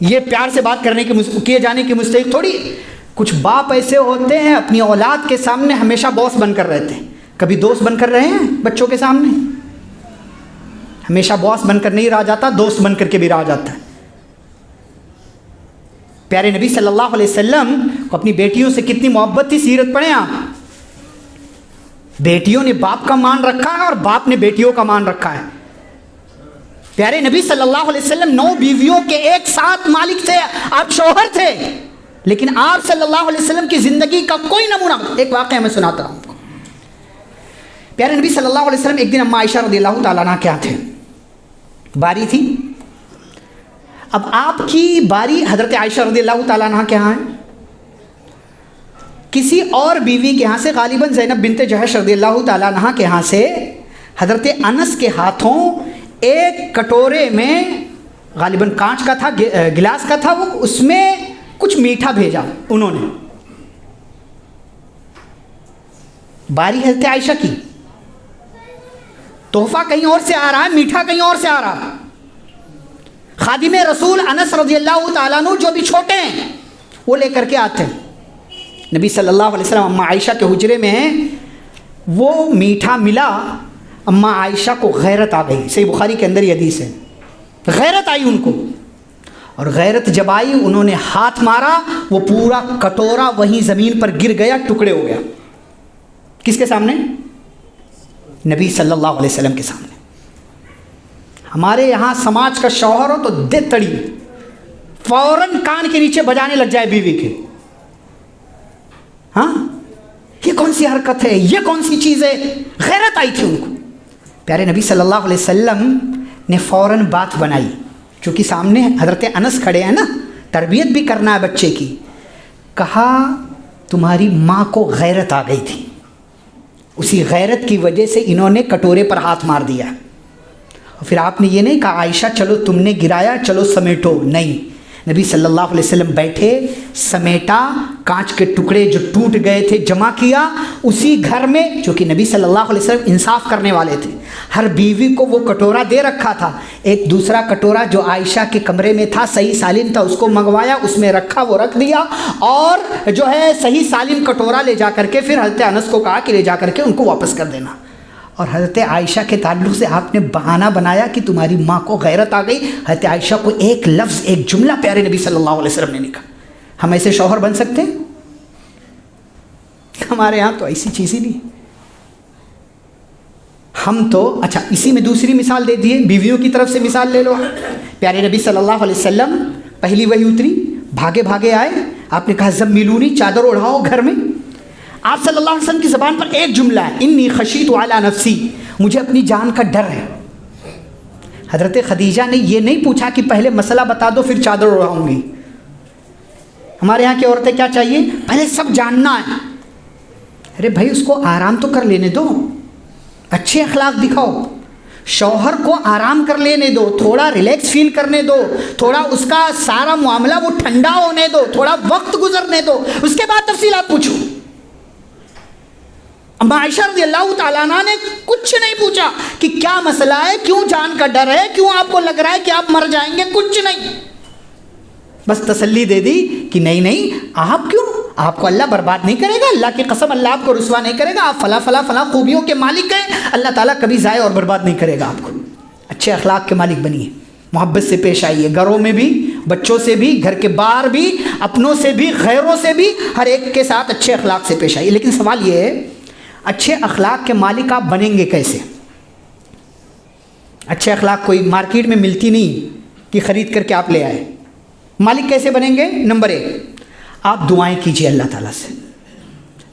ये प्यार से बात करने की किए जाने की मुस्तहिक थोड़ी है। कुछ बाप ऐसे होते हैं अपनी औलाद के सामने हमेशा बॉस बनकर रहते हैं। कभी दोस्त बनकर रहे हैं बच्चों के सामने? हमेशा बॉस बनकर नहीं रहा जाता, दोस्त बनकर के भी रहा जाता है। प्यारे नबी सल्लल्लाहु अलैहि वसल्लम को अपनी बेटियों से कितनी मोहब्बत थी, सीरत पढ़ें आप। बेटियों ने बाप का मान रखा है और बाप ने बेटियों का मान रखा है। प्यारे नबी सल्लल्लाहु अलैहि वसल्लम 9 बीवियों के एक साथ मालिक थे, आप शौहर थे, लेकिन आप सल्लल्लाहु अलैहि वसल्लम की जिंदगी का कोई नमूना। एक वाक़या मैं सुनाता हूं आपको। प्यारे नबी सल्लल्लाहु अलैहि वसल्लम एक दिन अम्मा आयशा रज़ियल्लाहु ताला अन्हा क्या थे, बारी थी। अब आपकी बारी हज़रत आयशा रज़ियल्लाहु ताला अन्हा के यहाँ है, किसी और बीवी के यहाँ से, गालिबन ज़ैनब बिन्त जहश रज़ियल्लाहु ताला अन्हा के यहाँ से हज़रत अनस के हाथों एक कटोरे में, गालिबन कांच का था, गिलास का था वो, उसमें कुछ मीठा भेजा उन्होंने। बारी हज़रत आयशा की। तोहफा कहीं और से आ रहा है, मीठा कहीं और से आ रहा है। खादिम रसूल अनस रज़ियल्लाहु ताला अन्हु जो भी छोटे हैं वो लेकर के आते हैं। नबी सल्लल्लाहु अलैहि वसल्लम अम्मा आयशा के हुजरे में हैं, वो मीठा मिला, अम्मा आयशा को गैरत आ गई। सही बुखारी के अंदर ये हदीस है, गैरत आई उनको, और गैरत जब आई उन्होंने हाथ मारा, वो पूरा कटोरा वहीं ज़मीन पर गिर गया, टुकड़े हो गया। किसके सामने? नबी सल्लल्लाहु अलैहि वसल्लम के सामने। हमारे यहाँ समाज का शौहर हो तो दे तड़ी, फौरन कान के नीचे बजाने लग जाए बीवी के। हाँ, ये कौन सी हरकत है, ये कौन सी चीज़ है? गैरत आई थी उनको। प्यारे नबी सल्लल्लाहु अलैहि वसल्लम ने फ़ौरन बात बनाई, क्योंकि सामने हज़रत अनस खड़े हैं ना, तरबियत भी करना है बच्चे की। कहा तुम्हारी माँ को गैरत आ गई थी, उसी गैरत की वजह से इन्होंने कटोरे पर हाथ मार दिया। और फिर आपने ये नहीं कहा आयशा चलो तुमने गिराया, चलो समेटो, नहीं। नबी सल्लल्लाहु अलैहि वसल्लम बैठे, समेटा, कांच के टुकड़े जो टूट गए थे जमा किया उसी घर में, जो कि नबी सल्लल्लाहु अलैहि वसल्लम इंसाफ करने वाले थे। हर बीवी को वो कटोरा दे रखा था। एक दूसरा कटोरा जो आयशा के कमरे में था, सही सालिम था, उसको मंगवाया, उसमें रखा, वो रख दिया, और जो है सही सालिम कटोरा ले जा करके फिर हज़रत अनस को कहा कि ले जा करके उनको वापस कर देना। और हज़रत आयशा के ताल्लुक़ से आपने बहाना बनाया कि तुम्हारी माँ को गैरत आ गई। हज़रत आयशा को एक लफ्ज़, एक जुमला प्यारे नबी सल्लल्लाहु अलैहि वसल्लम ने नहीं कहा। हम ऐसे शौहर बन सकते हैं? हमारे यहाँ तो ऐसी चीज़ ही नहीं। हम तो अच्छा, इसी में दूसरी मिसाल दे दिए, बीवियों की तरफ से मिसाल ले लो। प्यारे नबी सल्लल्लाहु अलैहि वसल्लम पहली वही उतरी, भागे भागे आए, आपने कहा ज़म्मिलूनी, चादर ओढ़ाओ घर में। आप सल्लल्लाहु अलैहि वसल्लम की ज़बान पर एक जुमला है, इन्नी खशीतु अला नफ्सी, मुझे अपनी जान का डर है। हज़रत खदीजा ने ये नहीं पूछा कि पहले मसला बता दो फिर चादर ओढ़ाऊंगी। हमारे यहाँ की औरतें क्या चाहिए? पहले सब जानना है। अरे भाई उसको आराम तो कर लेने दो, अच्छे अखलाक दिखाओ, शौहर को आराम कर लेने दो, थोड़ा रिलैक्स फील करने दो, थोड़ा उसका सारा मामला वो ठंडा होने दो, थोड़ा वक्त गुजरने दो, उसके बाद तफसीलात पूछो। अम्मा आयशा रज़ियल्लाहु ताला अन्हा ने कुछ नहीं पूछा कि क्या मसला है, क्यों जान का डर है, क्यों आपको लग रहा है कि आप मर जाएंगे, कुछ नहीं। बस तसल्ली दे दी कि नहीं नहीं, आप क्यों, आपको अल्लाह बर्बाद नहीं करेगा, अल्लाह की कसम अल्लाह आपको रुसवा नहीं करेगा, आप फला फला फला खूबियों के मालिक हैं, अल्लाह ताला कभी ज़ाय और बर्बाद नहीं करेगा आपको। अच्छे अखलाक के मालिक बनिए, मोहब्बत से पेश आइए, घरों में भी, बच्चों से भी, घर के बाहर भी, अपनों से भी, गैरों से भी, हर एक के साथ अच्छे अखलाक से पेश आइए। लेकिन सवाल ये है, अच्छे अखलाक के मालिक आप बनेंगे कैसे? अच्छे अखलाक कोई मार्केट में मिलती नहीं कि ख़रीद करके आप ले आए। मालिक कैसे बनेंगे? नंबर 1, आप दुआएं कीजिए अल्लाह ताला से।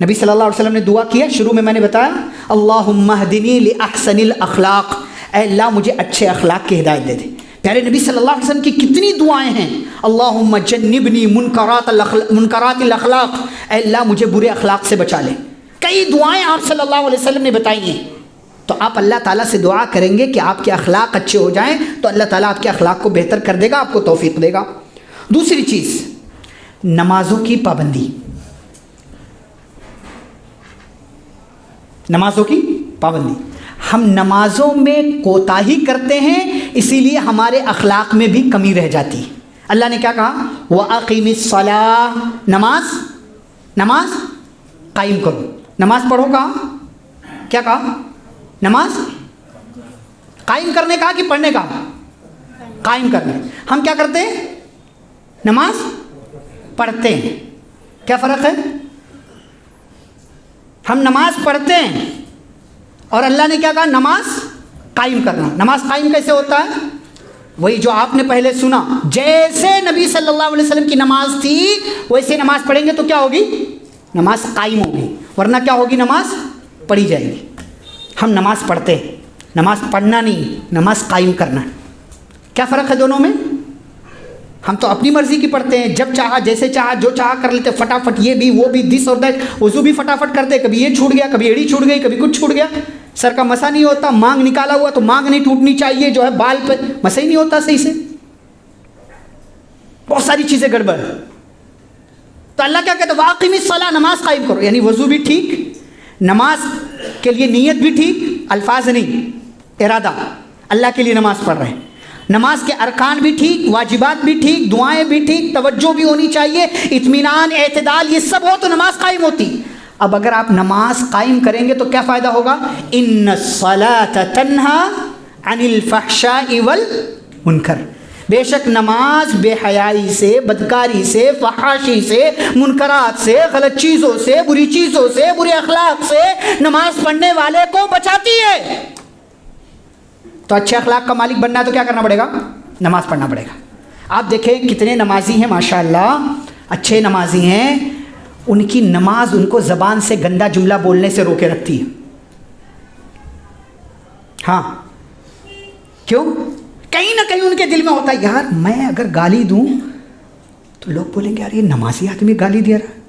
नबी सल्लल्लाहु अलैहि वसल्लम ने दुआ किया, शुरू में मैंने बताया, अल्लाहुम्मा हदिनी लि अहसनिल अखलाक, ऐ अल्लाह मुझे अच्छे अखलाक की हिदायत दे दे। प्यारे नबी सल्लल्लाहु अलैहि वसल्लम की कितनी दुआएं हैं, अल्लाहुम्मा जन्निबनी मुनकरातिल अखलाक, ऐ अल्लाह मुझे बुरे अखलाक से बचा ले। कई दुआएं आप सल्लल्लाहु अलैहि वसल्लम ने बताई हैं। तो आप अल्लाह ताला से दुआ करेंगे कि आपके अखलाक अच्छे हो जाएं, तो अल्लाह ताला आपके अखलाक को बेहतर कर देगा, आपको तौफीक देगा। दूसरी चीज़, नमाजों की पाबंदी। नमाजों की पाबंदी, हम नमाजों में कोताही करते हैं, इसीलिए हमारे अखलाक में भी कमी रह जाती है। अल्लाह ने क्या कहा? व अक़ीमिस सलाह, नमाज कायम करो, नमाज पढ़ो। कहा? क्या कहा? नमाज कायम करने कहा कि पढ़ने का? कायम करने। हम क्या करते हैं? नमाज पढ़ते हैं। क्या फ़र्क है? हम नमाज पढ़ते हैं और अल्लाह ने क्या कहा? नमाज कायम करना। नमाज कायम कैसे होता है? वही जो आपने पहले सुना, जैसे नबी सल्लल्लाहु अलैहि वसल्लम की नमाज थी वैसे नमाज पढ़ेंगे तो क्या होगी? नमाज कायम होगी, वरना क्या होगी? नमाज पढ़ी जाएगी। हम नमाज पढ़ते हैं, नमाज पढ़ना नहीं, नमाज कायम करना। क्या फ़र्क है दोनों में? हम तो अपनी मर्ज़ी की पढ़ते हैं, जब चाहा, जैसे चाहा, जो चाहा कर लेते, फटाफट ये भी वो भी, दिस और दैट। वज़ू भी फटाफट करते, कभी ये छूट गया, कभी एड़ी छूट गई, कभी कुछ छूट गया। सर का मसा नहीं होता, मांग निकाला हुआ तो मांग नहीं टूटनी चाहिए, जो है बाल पे मसा ही नहीं होता सही से, बहुत सारी चीज़ें गड़बड़। तो अल्लाह क्या कहते हैं? वाक़िमिस सलाह, नमाज कायम करो, यानी वज़ू भी ठीक, नमाज के लिए नीयत भी ठीक, अल्फाज नहीं, इरादा, अल्लाह के लिए नमाज पढ़ रहे हैं। नमाज के अरकान भी ठीक, वाजिबात भी ठीक, दुआएं भी ठीक, तवज्जो भी होनी चाहिए, इत्मीनान, एतदाल, ये सब हो तो नमाज कायम होती। अब अगर आप नमाज कायम करेंगे तो क्या फ़ायदा होगा? इन्नस्सलात तन्हा अनिल फहशाइ वल मुनकर, बेशक नमाज बेहयाई से, बदकारी से, फहाशी से, मुनकरात से, गलत चीज़ों से, बुरी चीज़ों से, बुरे अखलाक से नमाज पढ़ने वाले को बचाती है। तो अच्छे अखलाक का मालिक बनना है तो क्या करना पड़ेगा? नमाज पढ़ना पड़ेगा। आप देखें कितने नमाजी हैं माशाअल्लाह, अच्छे नमाजी हैं, उनकी नमाज उनको ज़बान से गंदा जुमला बोलने से रोके रखती है। हाँ, क्यों? कहीं ना कहीं उनके दिल में होता है, यार मैं अगर गाली दूं तो लोग बोलेंगे यार ये नमाजी आदमी गाली दे रहा है।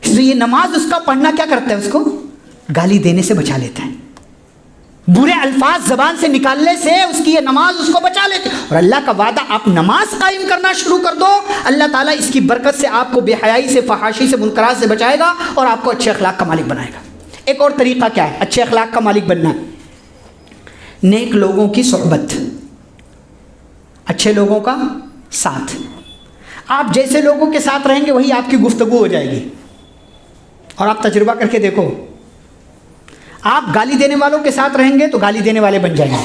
इसलिए ये नमाज उसका पढ़ना क्या करता है? उसको गाली देने से बचा लेता है, बुरे अल्फाज ज़बान से निकालने से उसकी ये नमाज उसको बचा लेती है। और अल्लाह का वादा, आप नमाज कायम करना शुरू कर दो, अल्लाह ताला इसकी बरकत से आपको बेहयाई से, फहाशी से, मुनकरात से बचाएगा और आपको अच्छे अखलाक का मालिक बनाएगा। एक और तरीक़ा क्या है अच्छे अखलाक का मालिक बनना? नेक लोगों की सोहबत, अच्छे लोगों का साथ। आप जैसे लोगों के साथ रहेंगे वही आपकी गुफ्तगू हो जाएगी। और आप तजुर्बा करके देखो, आप गाली देने वालों के साथ रहेंगे तो गाली देने वाले बन जाएंगे,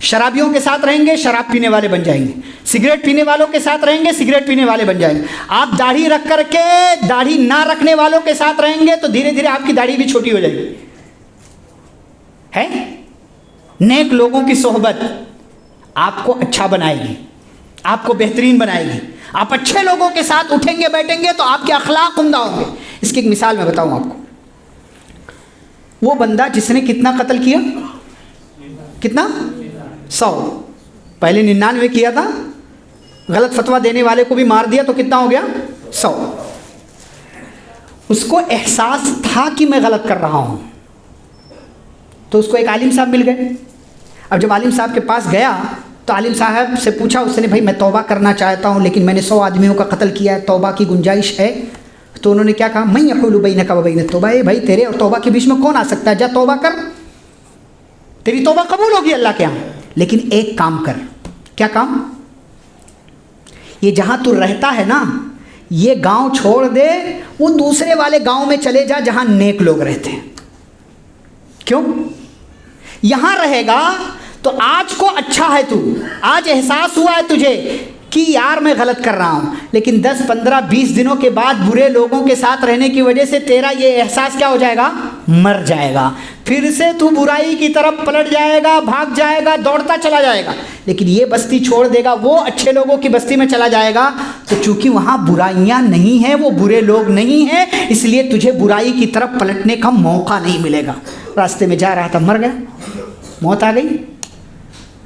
शराबियों के साथ रहेंगे शराब पीने वाले बन जाएंगे, सिगरेट पीने वालों के साथ रहेंगे सिगरेट पीने वाले बन जाएंगे। आप दाढ़ी रख करके दाढ़ी ना रखने वालों के साथ रहेंगे तो धीरे धीरे आपकी दाढ़ी भी छोटी हो जाएगी। है? नेक लोगों की सोहबत आपको अच्छा बनाएगी, आपको बेहतरीन बनाएगी। आप अच्छे लोगों के साथ उठेंगे बैठेंगे तो आपके अखलाक उम्दा होंगे। इसकी एक मिसाल मैं बताऊं आपको। वो बंदा जिसने कितना कत्ल किया? कितना? 100। पहले 99 किया था, गलत फतवा देने वाले को भी मार दिया तो कितना हो गया? 100। उसको एहसास था कि मैं गलत कर रहा हूं, तो उसको एक आलिम साहब मिल गए। अब जब आलिम साहब के पास गया तो आलिम साहब से पूछा उसने, भाई मैं तौबा करना चाहता हूँ लेकिन मैंने 100 आदमियों का कत्ल किया है, तौबा की गुंजाइश है? तो उन्होंने क्या कहा? मैं यक़ूलु बैनका व बैन तौबा, भाई तेरे और तौबा के बीच में कौन आ सकता है? जा तौबा कर, तेरी तौबा कबूल होगी अल्लाह के यहाँ। लेकिन एक काम कर। क्या काम? ये जहाँ तू रहता है ना, ये गांव छोड़ दे, वो दूसरे वाले गांव में चले जा जहाँ नेक लोग रहते हैं। क्यों? यहाँ रहेगा तो आज को अच्छा है तू, आज एहसास हुआ है तुझे कि यार मैं गलत कर रहा हूँ, लेकिन 10, 15, 20 दिनों के बाद बुरे लोगों के साथ रहने की वजह से तेरा ये एहसास क्या हो जाएगा? मर जाएगा। फिर से तू बुराई की तरफ पलट जाएगा, भाग जाएगा, दौड़ता चला जाएगा। लेकिन ये बस्ती छोड़ देगा, वो अच्छे लोगों की बस्ती में चला जाएगा, तो चूंकि वहाँ बुराइयाँ नहीं हैं, वो बुरे लोग नहीं हैं, इसलिए तुझे बुराई की तरफ पलटने का मौका नहीं मिलेगा। रास्ते में जा रहा था, मर गया, मौत आ गई।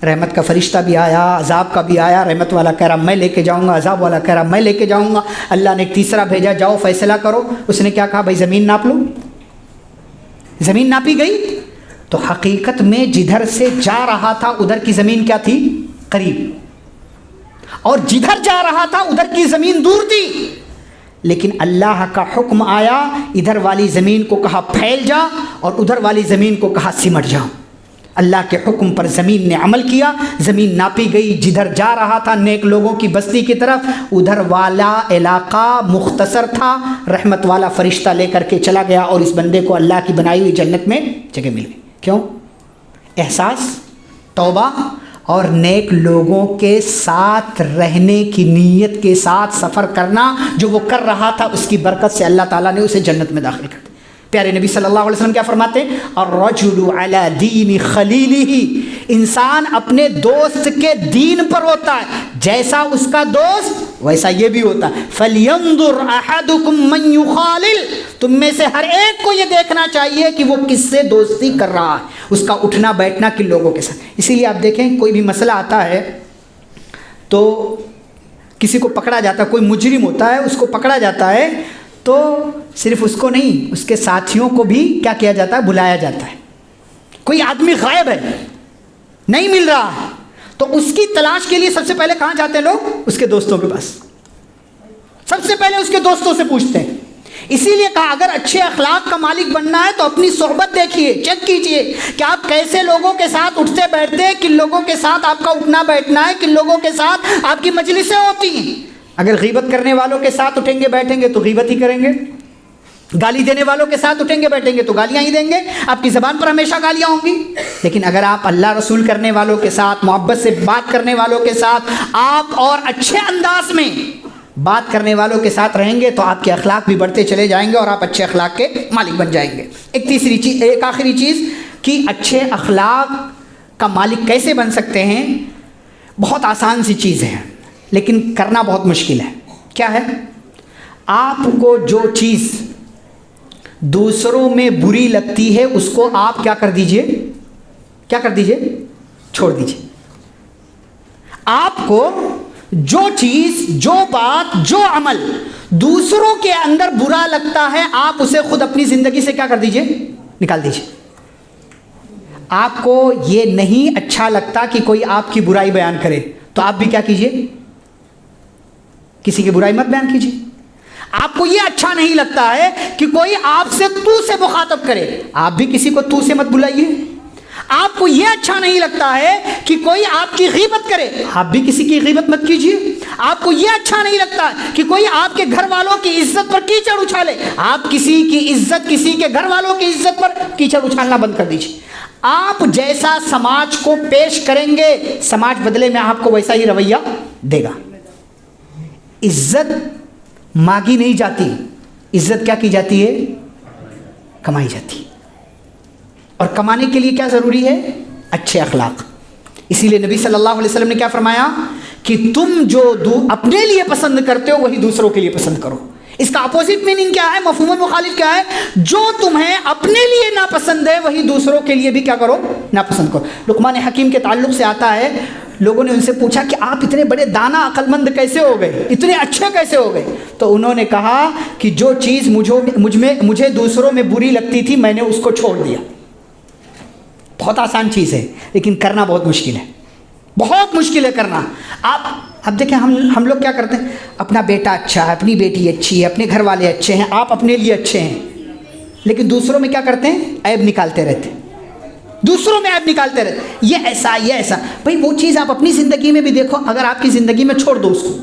रहमत का फरिश्ता भी आया, अजाब का भी आया। रहमत वाला कह रहा मैं लेके जाऊंगा, अजाब वाला कह रहा मैं लेके जाऊंगा। अल्लाह ने एक तीसरा भेजा, जाओ फैसला करो। उसने क्या कहा? भाई ज़मीन नाप लो। ज़मीन नापी गई तो हकीकत में जिधर से जा रहा था उधर की ज़मीन क्या थी? करीब, और जिधर जा रहा था उधर की ज़मीन दूर थी। लेकिन अल्लाह का हुक्म आया, इधर वाली ज़मीन को कहा फैल जा और उधर वाली ज़मीन को कहा सिमट जा। अल्लाह के हुक्म पर ज़मीन ने अमल किया, ज़मीन नापी गई। जिधर जा रहा था नेक लोगों की बस्ती की तरफ, उधर वाला इलाका मुख्तसर था। रहमत वाला फ़रिश्ता लेकर के चला गया और इस बंदे को अल्लाह की बनाई हुई जन्नत में जगह मिल गई। क्यों? एहसास, तौबा और नेक लोगों के साथ रहने की नीयत के साथ सफ़र करना जो वो कर रहा था, उसकी बरकत से अल्लाह ताला ने उसे जन्नत में दाखिल कर दिया। प्यारे नबी सल्लल्लाहु अलैहि वसल्लम क्या फरमाते हैं? अर्रजुलु अला दीन खलीलिही, इंसान अपने दोस्त के दीन पर होता है, जैसा उसका दोस्त वैसा ये भी होता है। फलयंजुर अहदुकुम मन युखालिल, तुम में से हर एक को ये देखना चाहिए कि वो किससे दोस्ती कर रहा है, उसका उठना बैठना किन लोगों के साथ। इसीलिए आप देखें कोई भी मसला आता है तो किसी को पकड़ा जाता है, कोई मुजरिम होता है उसको पकड़ा जाता है तो सिर्फ उसको नहीं, उसके साथियों को भी क्या किया जाता है? बुलाया जाता है। कोई आदमी गायब है, नहीं मिल रहा है, तो उसकी तलाश के लिए सबसे पहले कहाँ जाते हैं लोग? उसके दोस्तों के पास। सबसे पहले उसके दोस्तों से पूछते हैं। इसीलिए कहा अगर अच्छे अखलाक का मालिक बनना है तो अपनी सोहबत देखिए, चेक कीजिए कि आप कैसे लोगों के साथ उठते बैठते हैं, किन लोगों के साथ आपका उठना बैठना है, किन लोगों के साथ आपकी मजलिसें होती हैं। अगर गीबत करने वालों के साथ उठेंगे बैठेंगे तो गीबत ही करेंगे, गाली देने वालों के साथ उठेंगे बैठेंगे तो गालियां ही देंगे, आपकी ज़बान पर हमेशा गालियां होंगी। लेकिन अगर आप अल्लाह रसूल करने वालों के साथ, मोहब्बत से बात करने वालों के साथ आप और अच्छे अंदाज में बात करने वालों के साथ रहेंगे तो आपके अखलाक भी बढ़ते चले जाएंगे और आप अच्छे अखलाक के मालिक बन जाएंगे। एक तीसरी चीज़, एक आखिरी चीज़ कि अच्छे अखलाक का मालिक कैसे बन सकते हैं। बहुत आसान सी चीज़ है लेकिन करना बहुत मुश्किल है। क्या है? आपको जो चीज़ दूसरों में बुरी लगती है उसको आप क्या कर दीजिए, क्या कर दीजिए, छोड़ दीजिए। आपको जो चीज़, जो बात, जो अमल दूसरों के अंदर बुरा लगता है आप उसे खुद अपनी ज़िंदगी से क्या कर दीजिए, निकाल दीजिए। आपको ये नहीं अच्छा लगता कि कोई आपकी बुराई बयान करे तो आप भी क्या कीजिए, किसी की बुराई मत बयान कीजिए। आपको ये अच्छा नहीं लगता है कि कोई आपसे तू से मुखातब करे, आप भी किसी को तू से मत बुलाइए। आपको ये अच्छा नहीं लगता है कि कोई आपकी गीबत करे, आप भी किसी की गीबत मत कीजिए। आपको ये अच्छा नहीं लगता कि कोई आपके घर वालों की इज्जत पर कीचड़ उछाले, आप किसी की इज्जत, किसी के घर वालों की इज्जत पर कीचड़ उछालना बंद कर दीजिए। आप जैसा समाज को पेश करेंगे समाज बदले में आपको वैसा ही रवैया देगा। इज्जत मांगी नहीं जाती, इज्जत क्या की जाती है, कमाई जाती है। और कमाने के लिए क्या ज़रूरी है, अच्छे अखलाक। इसीलिए नबी सल्लल्लाहु अलैहि वसल्लम ने क्या फरमाया कि तुम जो अपने लिए पसंद करते हो वही दूसरों के लिए पसंद करो। इसका अपोजिट मीनिंग क्या है, मफहूमुल मुखालिफ क्या है, जो तुम्हें अपने लिए नापसंद है वही दूसरों के लिए भी क्या करो, नापसंद करो। लुक़मान हकीम के ताल्लुक से आता है, लोगों ने उनसे पूछा कि आप इतने बड़े दाना अक्लमंद कैसे हो गए, इतने अच्छे कैसे हो गए? तो उन्होंने कहा कि जो चीज़ मुझे दूसरों में बुरी लगती थी मैंने उसको छोड़ दिया। बहुत आसान चीज़ है लेकिन करना बहुत मुश्किल है, बहुत मुश्किल है करना। आप अब देखें, हम लोग क्या करते हैं, अपना बेटा अच्छा है, अपनी बेटी अच्छी है, अपने घर वाले अच्छे हैं, आप अपने लिए अच्छे हैं, लेकिन दूसरों में क्या करते हैं, ऐब निकालते रहते हैं, दूसरों में ऐब निकालते रहते, ये ऐसा, ये ऐसा। भाई वो चीज़ आप अपनी ज़िंदगी में भी देखो, अगर आपकी ज़िंदगी में छोड़ दो उसको,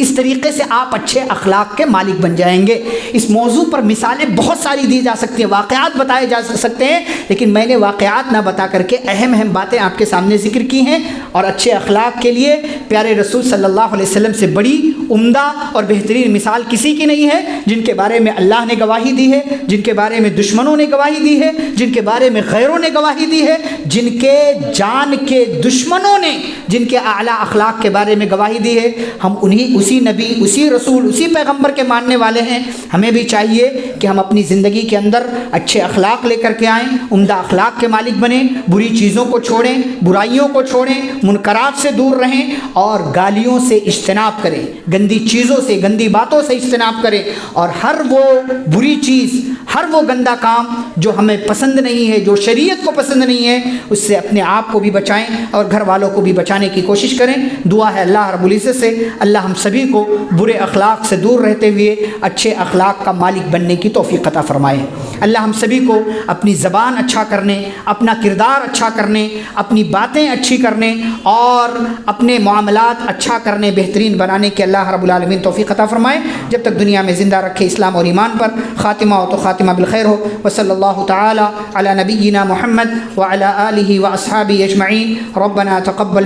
इस तरीके से आप अच्छे अखलाक के मालिक बन जाएंगे। इस मौजू पर मिसालें बहुत सारी दी जा सकती हैं, वाक़यात बताए जा सकते हैं, लेकिन मैंने वाक़यात ना बता करके अहम अहम बातें आपके सामने ज़िक्र की हैं। और अच्छे अखलाक के लिए प्यारे रसूल सल्लल्लाहु अलैहि वसल्लम से बड़ी उम्दा और बेहतरीन मिसाल किसी की नहीं है, जिनके बारे में अल्लाह ने गवाही दी है, जिनके बारे में दुश्मनों ने गवाही दी है, जिनके बारे में गैरों ने गवाही दी है, जिनके जान के दुश्मनों ने जिनके आला अखलाक के बारे में गवाही दी है। हम उसी नबी, उसी रसूल, उसी पैगंबर के मानने वाले हैं। हमें भी चाहिए कि हम अपनी ज़िंदगी के अंदर अच्छे अखलाक लेकर के आएँ, उम्दा अखलाक के मालिक बने, बुरी चीज़ों को छोड़ें, बुराइयों को छोड़ें, मुनकरात से दूर रहें और गालियों से इज्तनाब करें, गंदी चीज़ों से, गंदी बातों से इज्तनाब करें। और हर वो बुरी चीज़, हर वो गंदा काम जो हमें पसंद नहीं है, जो शरीयत को पसंद नहीं है, उससे अपने आप को भी बचाएँ और घर वालों को भी बचाने की कोशिश करें। दुआ है अल्लाह रब्बुल इज़्ज़त से अल्लाह हम सभी को बुरे अखलाक से दूर रहते हुए अच्छे अखलाक का मालिक बनने की तौफीक अता फ़रमाए। अल्लाह हम सभी को अपनी ज़बान अच्छा करने, अपना किरदार अच्छा करने, अपनी बातें अच्छी करने और अपने मामलात अच्छा करने, बेहतरीन बनाने के अल्लाह रब्बुल आलमीन तौफीक अता फ़रमाए। जब तक दुनिया में ज़िंदा रखे इस्लाम और ईमान पर, ख़ातिमा हो तो ख़ातिमा बिल खैर हो। व सल्लल्लाहु तआला अला नबिय्यिना मुहम्मद व अला आलिहि व अस्हाबिहि अजमईन। रब्बना तक़ब्बल